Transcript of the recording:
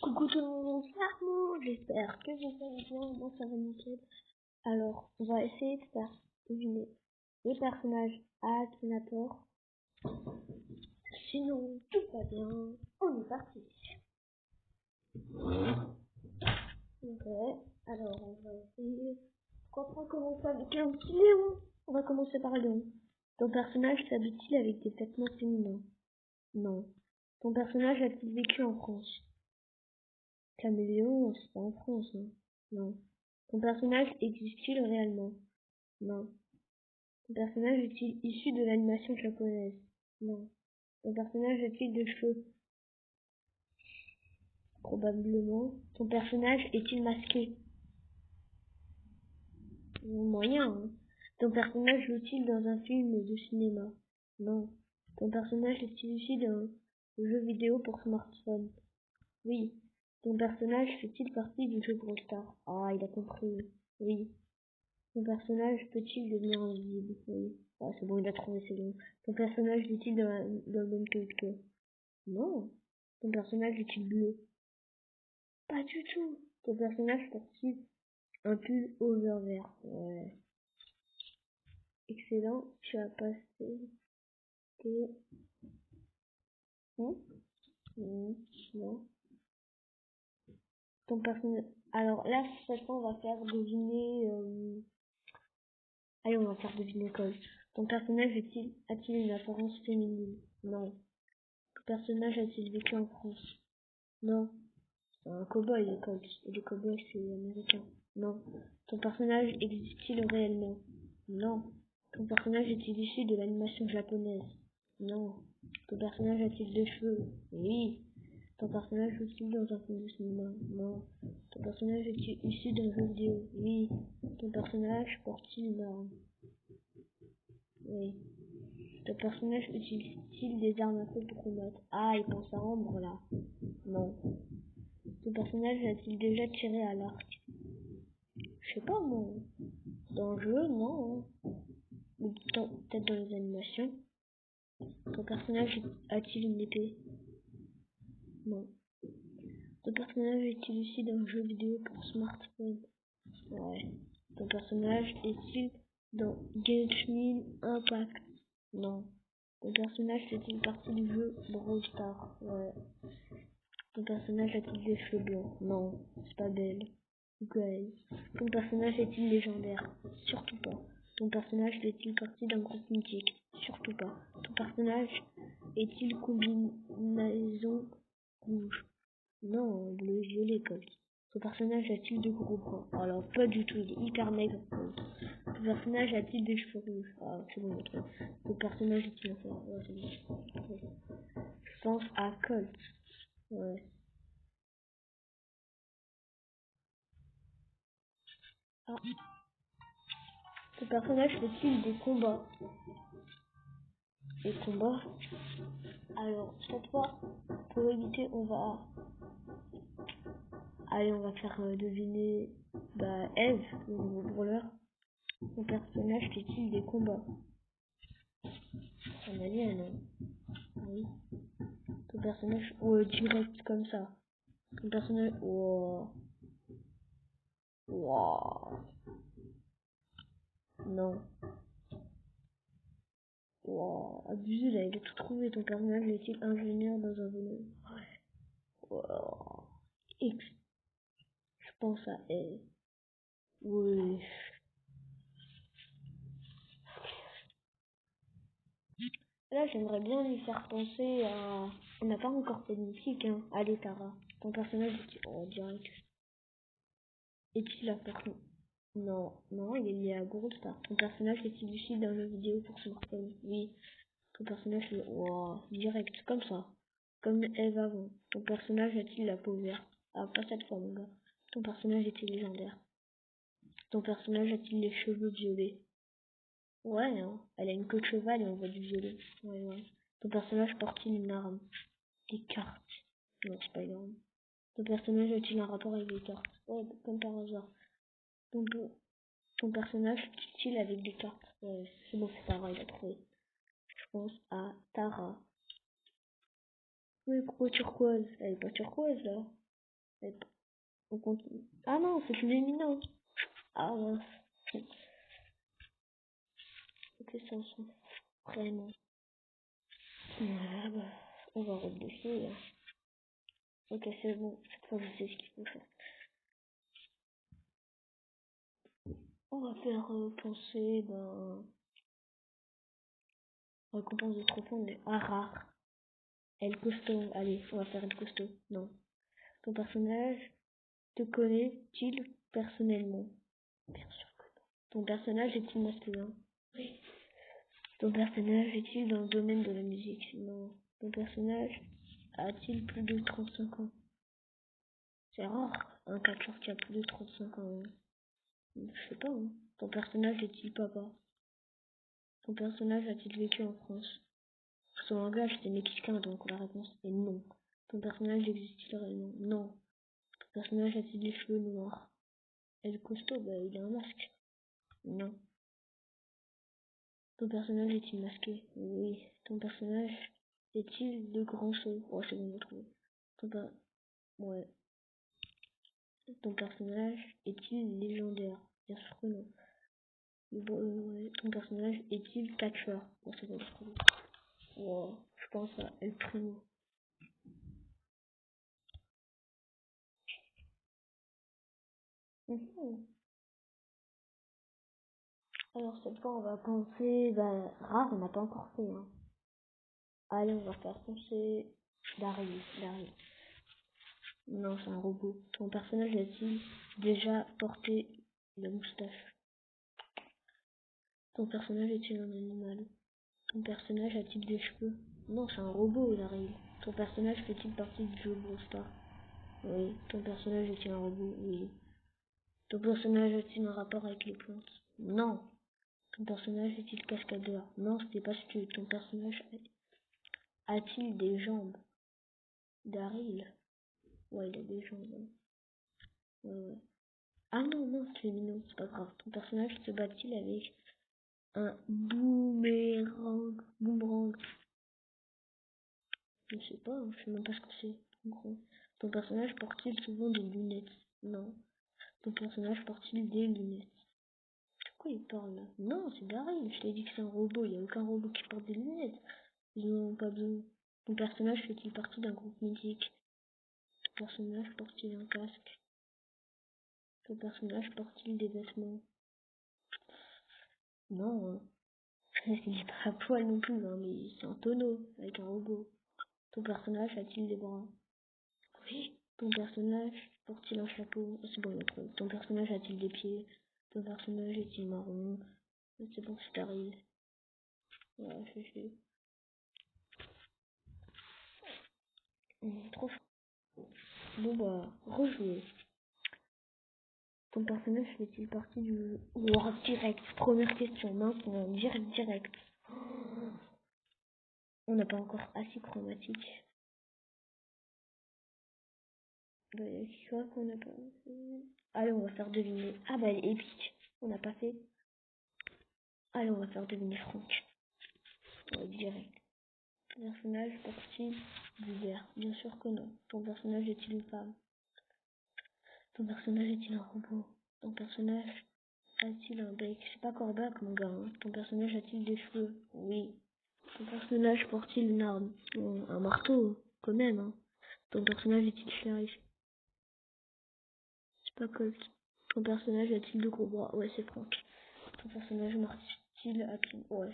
Coucou tout le monde, c'est Arnaud, j'espère que vous allez bien, moi ça va nickel. Alors, on va essayer de faire deviner les personnages à Akinator. Sinon, tout va bien, on est parti. Ok, alors on va essayer. Pourquoi pas commencer avec un petit Léon? On va commencer par Léon. Ton personnage s'habille-t-il avec des vêtements féminins? Non. Ton personnage a-t-il vécu en France? Caméléon, c'est pas en France, hein. Non. Ton personnage existe-t-il réellement? Non. Ton personnage est-il issu de l'animation japonaise? Non. Ton personnage a-t-il des cheveux? Probablement. Ton personnage est-il masqué? Moyen, hein. Ton personnage joue-t-il dans un film de cinéma? Non. Ton personnage est-il issu d'un jeu vidéo pour smartphone? Oui. Ton personnage fait-il partie du jeu Brawl Stars? Ah, il a compris. Oui. Ton personnage peut-il devenir invisible? Oui. Ah, c'est bon, il a trouvé, c'est bon. Ton personnage est-il dans le même que toi? Non. Ton personnage est-il bleu? Pas du tout. Ton personnage porte-t-il un pull over vert? Ouais. Excellent. Tu as passé tes... Non. Ton personnage... Alors là, cette fois, on va faire deviner... Allez, on va faire deviner Colt. Ton personnage a-t-il une apparence féminine? Non. Ton personnage a-t-il vécu en France? Non. C'est un cow-boy, les Colts. Et les cow-boys, c'est américain. Non. Ton personnage existe-t-il réellement? Non. Ton personnage est-il issu de l'animation japonaise? Non. Ton personnage a-t-il des cheveux? Oui. Ton personnage joue-t-il dans un film de cinéma? Non. Ton personnage est-il issu d'un jeu vidéo? Oui. Ton personnage porte-t-il une arme? Oui. Ton personnage utilise-t-il des armes à feu pour combattre? Ah, il pense à Ambre là. Non. Ton personnage a-t-il déjà tiré à l'arc? Je sais pas moi. Dans le jeu, non. Ou peut-être dans les animations. Ton personnage a-t-il une épée? Non. Ton personnage est-il issu d'un jeu vidéo pour smartphone? Ouais. Ton personnage est-il dans Genshin Impact? Non. Ton personnage fait-il partie du jeu Brawl Stars? Ouais. Ton personnage a-t-il des cheveux blancs? Non. C'est pas belle. Gray. Ton personnage est-il légendaire? Surtout pas. Ton personnage fait-il partie d'un groupe mythique? Surtout pas. Ton personnage est-il combinaison rouge? Non, bleu et violet, Colt. Ton personnage a-t-il de gros bras? Alors, pas du tout, il est hyper maigre. Ton personnage a-t-il des cheveux rouges? Ah, c'est bon, ok. Ton personnage est-il un fort? Ouais, c'est bon. Je pense à Colt. Ouais. Ah. Ton personnage fait-il des combats? Des combats? Alors, cette fois, pour éviter, on va... Allez, on va faire deviner Eve, le nouveau brawler. Mon personnage fait-il des combats? On a dit non. Oui. Ton personnage... direct comme ça. Ton personnage... Wow. Wow. Non. Wow. Abusé là, il a tout trouvé. Ton personnage est-il ingénieur dans un domaine? Wow. X. Je pense à Eve. Oui. Là, j'aimerais bien lui faire penser à... On n'a pas encore fait de mythique, hein. Allez, Tara. Ton personnage est... Oh, direct. Est-il à personne? Non, non, il est lié à Brawl Stars. Ton personnage est-il issu d'un jeu vidéo pour smartphone? Oui. Ton personnage est... Wow, direct, comme ça. Comme Eve avant. Ton personnage a-t-il la peau verte? Ah, pas cette fois, mon gars. Ton personnage est-il légendaire? Ton personnage a-t-il les cheveux violets? Ouais, hein. Elle a une queue de cheval et on voit du violet. Ouais, ouais. Ton personnage porte-t-il une arme? Des cartes. Non, c'est pas une arme. Ton personnage a-t-il un rapport avec des cartes? Ouais, comme par hasard. Ton, ton personnage est-il avec des cartes? Ouais, c'est bon, c'est Tara, il a trouvé. Je pense à Tara. Oui, pourquoi turquoise? Elle est pas turquoise, là. On continue. Ah non, c'est féminin. Ah ouais. Ok, ça son prénom. Bah, on va redescendre là. Ok, c'est bon. Cette fois, je sais ce qu'il faut faire. On va faire penser, récompense de profonde, ah rare. Elle costaud. Allez, on va faire elle costaud. Non. Ton personnage te connaît-il personnellement? Bien sûr que non. Ton personnage est-il masculin? Oui. Ton personnage est-il dans le domaine de la musique? Non. Ton personnage a-t-il plus de 35 ans? C'est rare, un catcheur qui a plus de 35 ans. Hein. Je sais pas, hein. Ton personnage est-il papa? Ton personnage a-t-il vécu en France? Son langage c'est mexicain, donc la réponse est non. Ton personnage existe-t-il réellement? Non. Ton personnage a-t-il des cheveux noirs? El costaud, il a un masque. Non. Ton personnage est-il masqué? Oui. Ton personnage est-il de grand saut? Oh, c'est bon, j'ai trouvé. Ton per... Ouais. Ton personnage est-il légendaire? Bien sûr que non. Ouais. Ton personnage est-il catcheur? Bon, c'est bon, j'ai trouvé. Wow. Je pense à El Primo. Alors cette fois on va penser, rare on n'a pas encore fait. Hein. Allez on va faire penser Daryl. Non c'est un robot. Ton personnage a-t-il déjà porté la moustache? Ton personnage est-il un animal? Ton personnage a-t-il des cheveux? Non c'est un robot Daryl. Ton personnage fait-il partie du jeu Brawl Stars? Oui. Ton personnage est-il un robot? Oui. Ton personnage a-t-il un rapport avec les plantes? Non. Ton personnage est-il cascadeur? Non, c'était pas stupide. Ton personnage a-t-il des jambes? Daryl? Ouais, il a des jambes. Hein. Ouais. Ah non, non, c'est mignon, c'est pas grave. Ton personnage se bat-il avec un boomerang? Boomerang? Je sais pas, hein, je sais même pas ce que c'est. Boomerang. Ton personnage porte-t-il souvent des lunettes? Non. Ton personnage porte-t-il des lunettes? De quoi il parle là? Non, c'est Daryl. Je t'ai dit que c'est un robot. Il n'y a aucun robot qui porte des lunettes. Ils n'en ont pas besoin. Ton personnage fait-il partie d'un groupe mythique? Ton personnage porte-t-il un casque? Ton personnage porte-t-il des vêtements? Non, hein. Il est pas à poil non plus, hein, mais c'est un tonneau avec un robot. Ton personnage a-t-il des bras? Oui. Ton personnage porte-t-il un chapeau? Oh, c'est bon, il a trouvé. Ton personnage a-t-il des pieds? Ton personnage est-il marron? C'est bon, c'est Daryl. Ouais, c'est trop fort. Bon rejouer. Ton personnage fait-il partie du World Direct? Première question, maintenant, direct. On n'a pas encore assez chromatique. C'est quoi qu'on n'a pas fait? Allez, on va faire deviner. Ah elle est épique. On n'a pas fait. Allez, on va faire deviner Franck. Ouais, direct. Ton personnage porte-t-il du vert? Bien sûr que non. Ton personnage est-il une femme? Ton personnage est-il un robot? Ton personnage a-t-il un bec? C'est pas Corbac, mon gars. Hein. Ton personnage a-t-il des cheveux? Oui. Ton personnage porte-t-il une arme? Bon, un marteau, quand même. Hein. Ton personnage est-il shérif? C'est pas Colt. Ton personnage a-t-il de gros bras? Ouais, c'est Franck. Ton personnage marche-t-il à pied? Ouais.